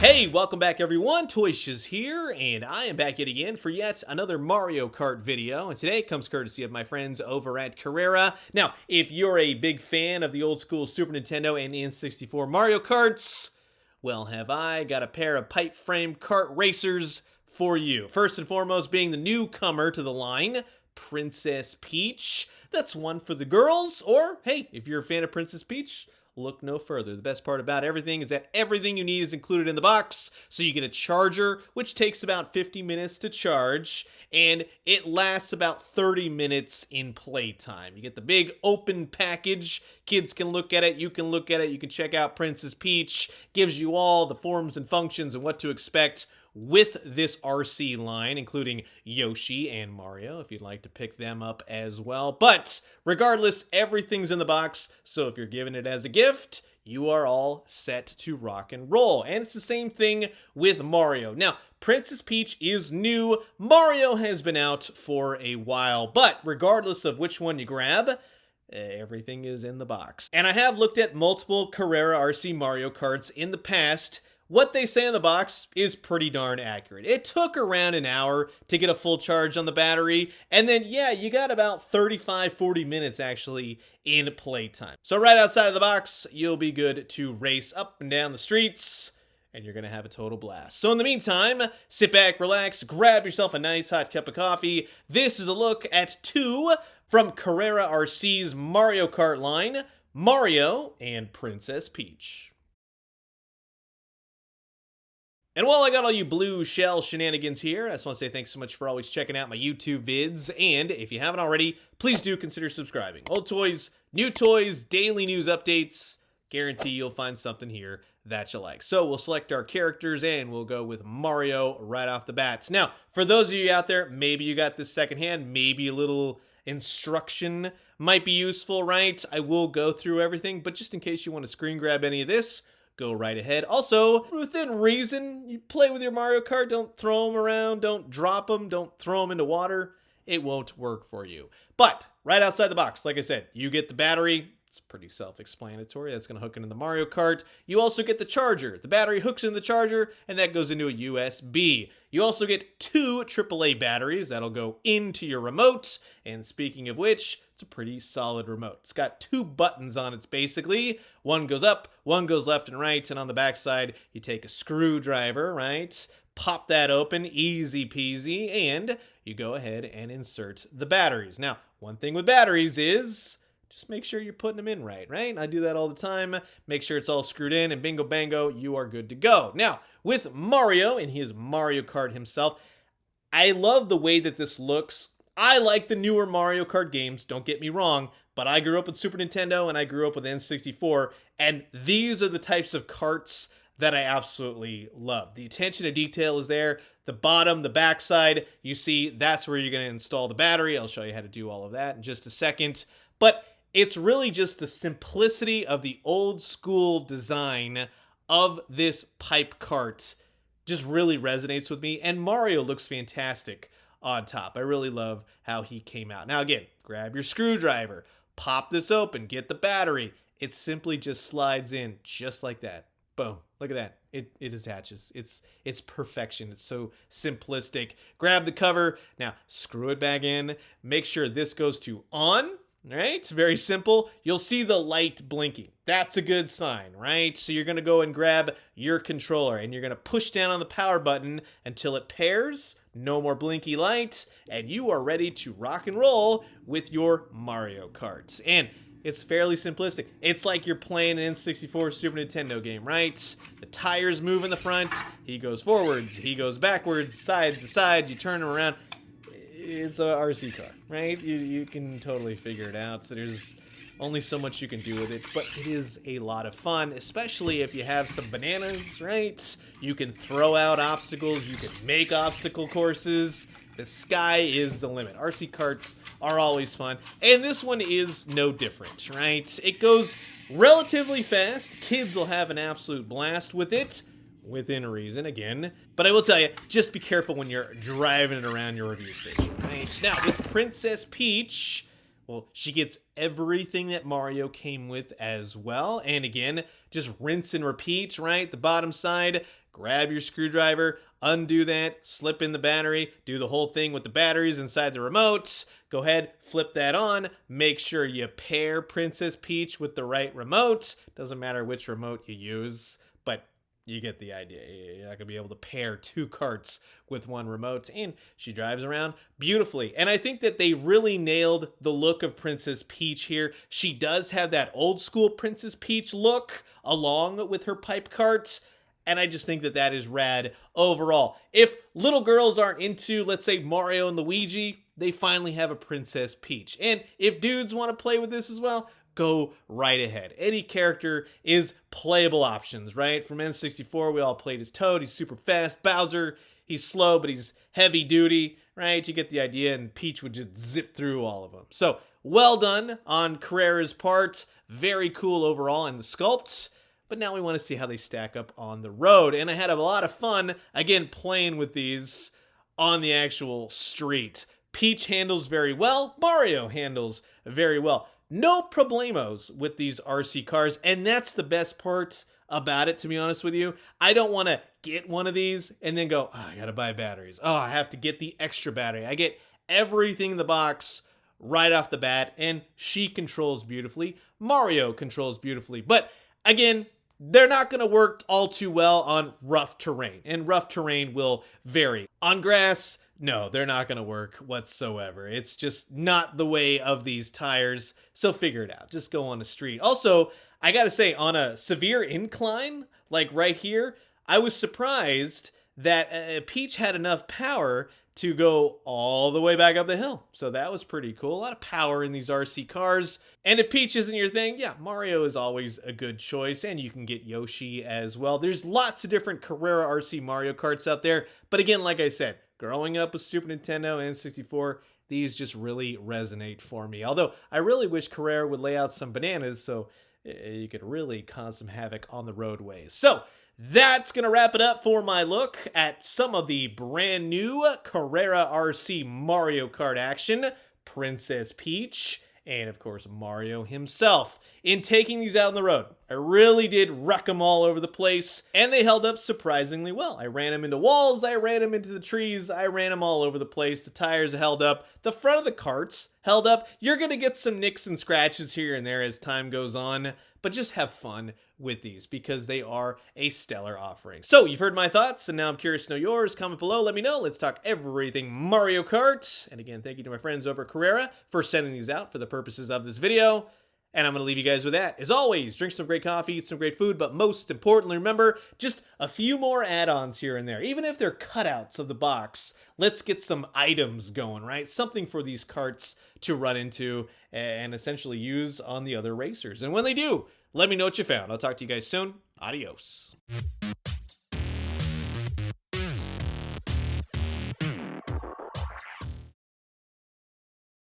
Hey, welcome back everyone, Toyshiz here, and I am back yet again for yet another Mario Kart video, and today comes courtesy of my friends over at Carrera. Now, if you're a big fan of the old school Super Nintendo and N64 Mario Karts, well, have I got a pair of pipe frame kart racers for you. First and foremost being the newcomer to the line, Princess Peach. That's one for the girls, or hey, if you're a fan of Princess Peach, look no further. The best part about everything is that everything you need is included in the box. So you get a charger, which takes about 50 minutes to charge, and it lasts about 30 minutes in playtime. You get the big open package. Kids can look at it, you can look at it, you can check out Princess Peach. Gives you all the forms and functions and what to expect with this RC line, including Yoshi and Mario, if you'd like to pick them up as well. But regardless, everything's in the box, so if you're giving it as a gift, you are all set to rock and roll. And it's the same thing with Mario. Now, Princess Peach is new. Mario has been out for a while, but regardless of which one you grab, everything is in the box. And I have looked at multiple Carrera RC Mario Karts in the past. What they say in the box is pretty darn accurate. It took around an hour to get a full charge on the battery, and then yeah, you got about 35-40 minutes actually in playtime. So right outside of the box, you'll be good to race up and down the streets, and you're gonna have a total blast. So in the meantime, sit back, relax, grab yourself a nice hot cup of coffee. This is a look at two from Carrera RC's Mario Kart line, Mario and Princess Peach. And while I got all you blue shell shenanigans here, I just want to say thanks so much for always checking out my YouTube vids. And if you haven't already, please do consider subscribing. Old toys, new toys, daily news updates. Guarantee you'll find something here that you like. So we'll select our characters and we'll go with Mario right off the bat. Now, for those of you out there, maybe you got this secondhand, maybe a little instruction might be useful, right? I will go through everything, but just in case you want to screen grab any of this, go right ahead. Also, within reason, you play with your Mario Kart, don't throw them around, don't drop them, don't throw them into water. It won't work for you. But right outside the box, like I said, you get the battery. It's pretty self-explanatory. That's going to hook into the Mario Kart. You also get the charger. The battery hooks in the charger, and that goes into a USB. You also get two AAA batteries. That'll go into your remote. And speaking of which, it's a pretty solid remote. It's got two buttons on it, basically. One goes up, one goes left and right, and on the backside, you take a screwdriver, right? Pop that open, easy peasy, and you go ahead and insert the batteries. Now, one thing with batteries is just make sure you're putting them in right? I do that all the time. Make sure it's all screwed in, and bingo bango, you are good to go. Now, with Mario and his Mario Kart himself, I love the way that this looks. I like the newer Mario Kart games, don't get me wrong, but I grew up with Super Nintendo and I grew up with N64, and these are the types of karts that I absolutely love. The attention to detail is there. The bottom, the backside, you see, that's where you're going to install the battery. I'll show you how to do all of that in just a second. But it's really just the simplicity of the old school design of this pipe kart just really resonates with me, and Mario looks fantastic on top. I really love how he came out. Now again, grab your screwdriver, pop this open, get the battery. It simply just slides in just like that. Boom. Look at that. It attaches. It's perfection. It's so simplistic. Grab the cover. Now screw it back in. Make sure this goes to on. Right? It's very simple. You'll see the light blinking. That's a good sign, right? So you're going to go and grab your controller and you're going to push down on the power button until it pairs. No more blinky light. And you are ready to rock and roll with your Mario Kart. And it's fairly simplistic. It's like you're playing an N64 Super Nintendo game, right? The tires move in the front. He goes forwards. He goes backwards, side to side. You turn him around. It's a RC car, right? You can totally figure it out. There's only so much you can do with it, but it is a lot of fun, especially if you have some bananas, right? You can throw out obstacles, you can make obstacle courses. The sky is the limit. RC karts are always fun, and this one is no different, right? It goes relatively fast. Kids will have an absolute blast with it. Within reason, again. But I will tell you, just be careful when you're driving it around your review station, right? Now, with Princess Peach, well, she gets everything that Mario came with as well. And again, just rinse and repeat, right? The bottom side, grab your screwdriver, undo that, slip in the battery, do the whole thing with the batteries inside the remotes. Go ahead, flip that on. Make sure you pair Princess Peach with the right remote. Doesn't matter which remote you use, but you get the idea. You're not going to be able to pair two carts with one remote. And she drives around beautifully. And I think that they really nailed the look of Princess Peach here. She does have that old school Princess Peach look along with her pipe carts. And I just think that that is rad overall. If little girls aren't into, let's say, Mario and Luigi, they finally have a Princess Peach. And if dudes want to play with this as well, go right ahead. Any character is playable options, right? From N64, we all played as Toad. He's super fast. Bowser, he's slow, but he's heavy duty, right? You get the idea, and Peach would just zip through all of them. So, well done on Carrera's part. Very cool overall in the sculpts. But now we want to see how they stack up on the road. And I had a lot of fun, again, playing with these on the actual street. Peach handles very well. Mario handles very well. No problemos with these RC cars. And that's the best part about it, to be honest with you. I don't want to get one of these and then go, oh, I got to buy batteries. Oh, I have to get the extra battery. I get everything in the box right off the bat. And she controls beautifully. Mario controls beautifully. But again, they're not going to work all too well on rough terrain, and rough terrain will vary. On grass, no, they're not going to work whatsoever. It's just not the way of these tires, so figure it out. Just go on the street. Also, I got to say, on a severe incline, like right here, I was surprised that Peach had enough power to go all the way back up the hill. So that was pretty cool. A lot of power in these RC cars. And if Peach isn't your thing, yeah, Mario is always a good choice. And you can get Yoshi as well. There's lots of different Carrera RC Mario Karts out there. But again, like I said, growing up with Super Nintendo and N64, these just really resonate for me. Although I really wish Carrera would lay out some bananas so you could really cause some havoc on the roadways. So that's going to wrap it up for my look at some of the brand new Carrera RC Mario Kart action, Princess Peach, and of course Mario himself. In taking these out on the road, I really did wreck them all over the place, and they held up surprisingly well. I ran them into walls, I ran them into the trees, I ran them all over the place. The tires held up, the front of the carts held up. You're going to get some nicks and scratches here and there as time goes on, but just have fun with these because they are a stellar offering. So you've heard my thoughts, and now I'm curious to know yours. Comment below, let me know. Let's talk everything Mario Kart. And again, thank you to my friends over at Carrera for sending these out for the purposes of this video. And I'm going to leave you guys with that. As always, drink some great coffee, eat some great food, but most importantly, remember, just a few more add-ons here and there. Even if they're cutouts of the box, let's get some items going, right? Something for these carts to run into and essentially use on the other racers. And when they do, let me know what you found. I'll talk to you guys soon. Adios.